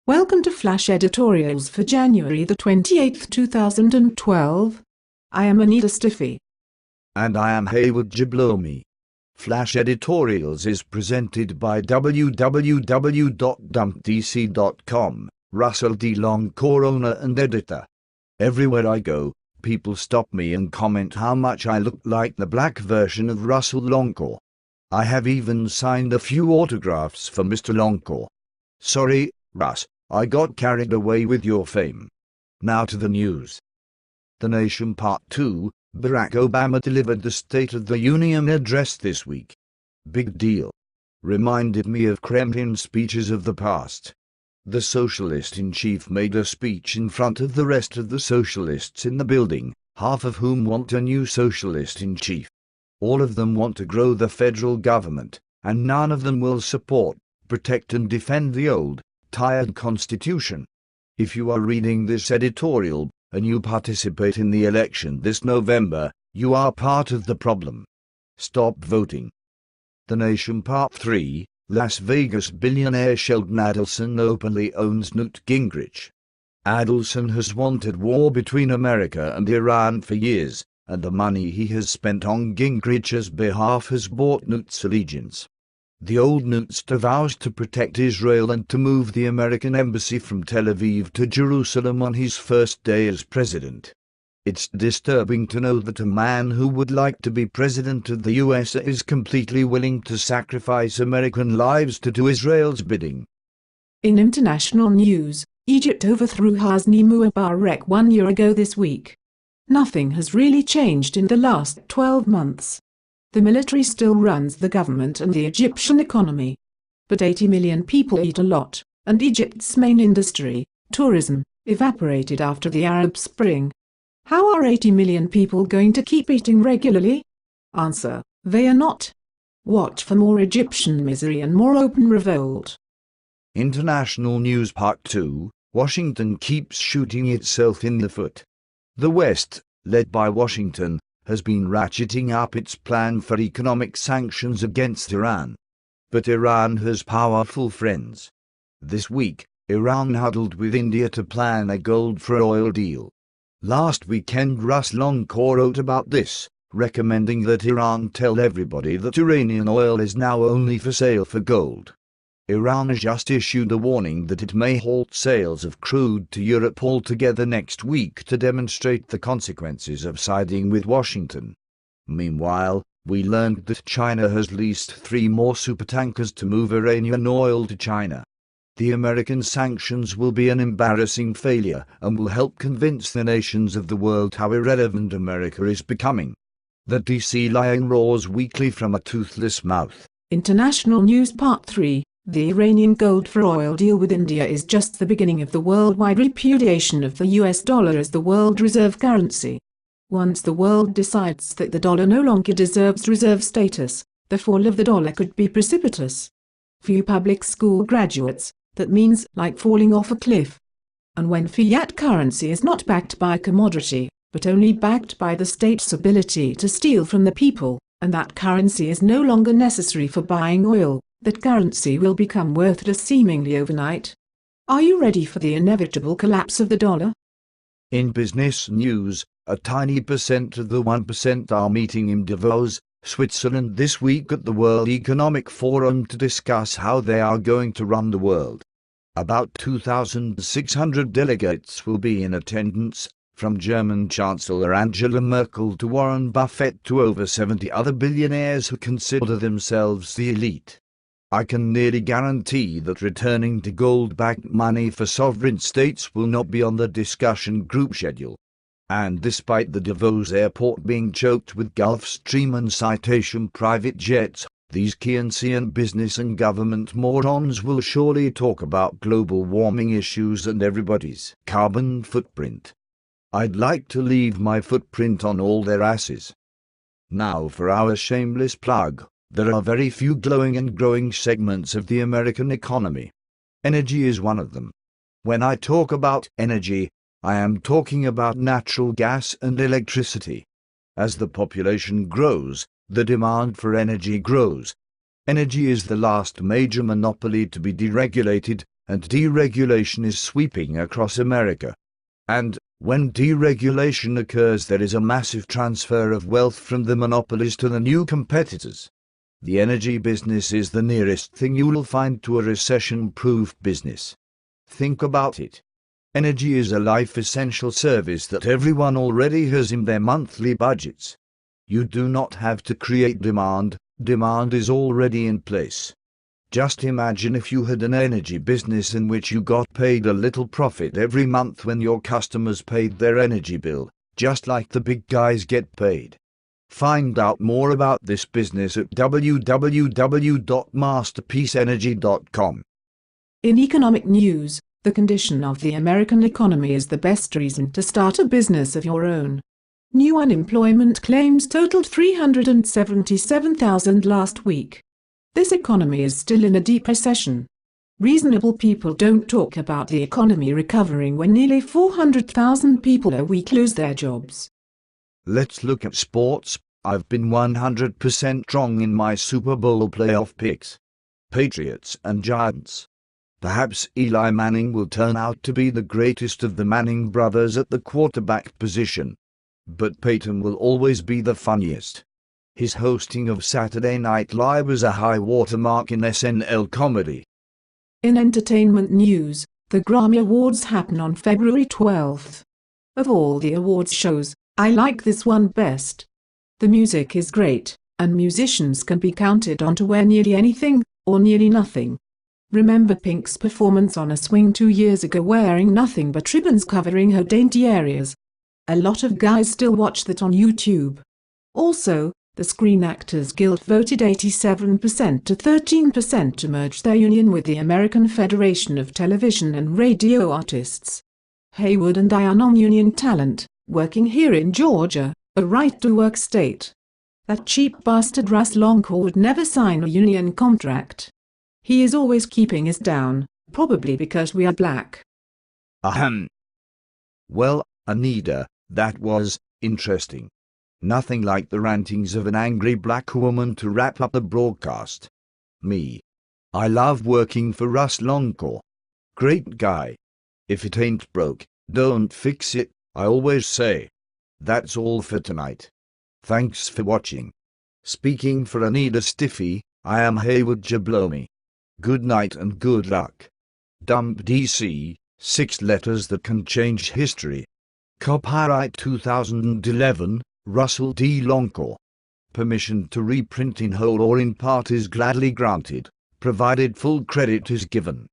Welcome to Flash Editorials for January the 28th, 2012. I am Anita Stiffy. And I am Haywood Jablomi. Flash Editorials is presented by www.dumpdc.com, Russell D. Longcore, owner and editor. Everywhere I go, people stop me and comment how much I look like the black version of Russell Longcore. I have even signed a few autographs for Mr. Longcore. Sorry, Russ, I got carried away with your fame. Now to the news. The Nation Part 2, Barack Obama delivered the State of the Union address this week. Big deal. Reminded me of Kremlin speeches of the past. The socialist-in-chief made a speech in front of the rest of the socialists in the building, half of whom want a new socialist-in-chief. All of them want to grow the federal government, and none of them will support, protect and defend the old, tired Constitution. If you are reading this editorial, and you participate in the election this November, you are part of the problem. Stop voting. The Nation Part 3, Las Vegas billionaire Sheldon Adelson openly owns Newt Gingrich. Adelson has wanted war between America and Iran for years, and the money he has spent on Gingrich's behalf has bought Newt's allegiance. The old Newtster vows to protect Israel and to move the American embassy from Tel Aviv to Jerusalem on his first day as president. It's disturbing to know that a man who would like to be president of the US is completely willing to sacrifice American lives to do Israel's bidding. In international news, Egypt overthrew Hosni Mubarak 1 year ago this week. Nothing has really changed in the last 12 months. The military still runs the government and the Egyptian economy. But 80 million people eat a lot, and Egypt's main industry, tourism, evaporated after the Arab Spring. How are 80 million people going to keep eating regularly? Answer: they are not. Watch for more Egyptian misery and more open revolt. International News Part 2, Washington keeps shooting itself in the foot. The West, led by Washington, has been ratcheting up its plan for economic sanctions against Iran. But Iran has powerful friends. This week, Iran huddled with India to plan a gold for oil deal. Last weekend Russ Longcore wrote about this, recommending that Iran tell everybody that Iranian oil is now only for sale for gold. Iran has just issued a warning that it may halt sales of crude to Europe altogether next week to demonstrate the consequences of siding with Washington. Meanwhile, we learned that China has leased 3 more supertankers to move Iranian oil to China. The American sanctions will be an embarrassing failure and will help convince the nations of the world how irrelevant America is becoming. The DC lion roars weakly from a toothless mouth. International News Part 3. The Iranian gold for oil deal with India is just the beginning of the worldwide repudiation of the US dollar as the world reserve currency. Once the world decides that the dollar no longer deserves reserve status, the fall of the dollar could be precipitous. Few public school graduates, that means like falling off a cliff. And when fiat currency is not backed by a commodity, but only backed by the state's ability to steal from the people, and that currency is no longer necessary for buying oil, that currency will become worthless seemingly overnight. Are you ready for the inevitable collapse of the dollar? In business news, a tiny percent of the 1% are meeting in Davos, Switzerland this week at the World Economic Forum to discuss how they are going to run the world. About 2,600 delegates will be in attendance, from German Chancellor Angela Merkel to Warren Buffett to over 70 other billionaires who consider themselves the elite. I can nearly guarantee that returning to gold-backed money for sovereign states will not be on the discussion group schedule. And despite the Davos airport being choked with Gulfstream and Citation private jets, these Keynesian business and government morons will surely talk about global warming issues and everybody's carbon footprint. I'd like to leave my footprint on all their asses. Now for our shameless plug. There are very few glowing and growing segments of the American economy. Energy is one of them. When I talk about energy, I am talking about natural gas and electricity. As the population grows, the demand for energy grows. Energy is the last major monopoly to be deregulated, and deregulation is sweeping across America. And when deregulation occurs, there is a massive transfer of wealth from the monopolies to the new competitors. The energy business is the nearest thing you will find to a recession-proof business. Think about it. Energy is a life-essential service that everyone already has in their monthly budgets. You do not have to create demand, demand is already in place. Just imagine if you had an energy business in which you got paid a little profit every month when your customers paid their energy bill, just like the big guys get paid. Find out more about this business at www.masterpieceenergy.com. In economic news, the condition of the American economy is the best reason to start a business of your own. New unemployment claims totaled 377,000 last week. This economy is still in a deep recession. Reasonable people don't talk about the economy recovering when nearly 400,000 people a week lose their jobs. Let's look at sports. I've been 100% wrong in my Super Bowl playoff picks. Patriots and Giants. Perhaps Eli Manning will turn out to be the greatest of the Manning brothers at the quarterback position. But Peyton will always be the funniest. His hosting of Saturday Night Live is a high watermark in SNL comedy. In entertainment news, the Grammy Awards happen on February 12th. Of all the awards shows, I like this one best. The music is great, and musicians can be counted on to wear nearly anything, or nearly nothing. Remember Pink's performance on a swing 2 years ago wearing nothing but ribbons covering her dainty areas? A lot of guys still watch that on YouTube. Also, the Screen Actors Guild voted 87% to 13% to merge their union with the American Federation of Television and Radio Artists. Haywood and I are non-union talent, working here in Georgia, a right-to-work state. That cheap bastard Russ Longcore would never sign a union contract. He is always keeping us down, probably because we are black. Ahem. Well, Anita, that was interesting. Nothing like the rantings of an angry black woman to wrap up the broadcast. Me. I love working for Russ Longcore. Great guy. If it ain't broke, don't fix it, I always say. That's all for tonight. Thanks for watching. Speaking for Anita Stiffy, I am Haywood Jablomi. Good night and good luck. Dump DC, 6 letters that can change history. Copyright 2011, Russell D. Longcore. Permission to reprint in whole or in part is gladly granted, provided full credit is given.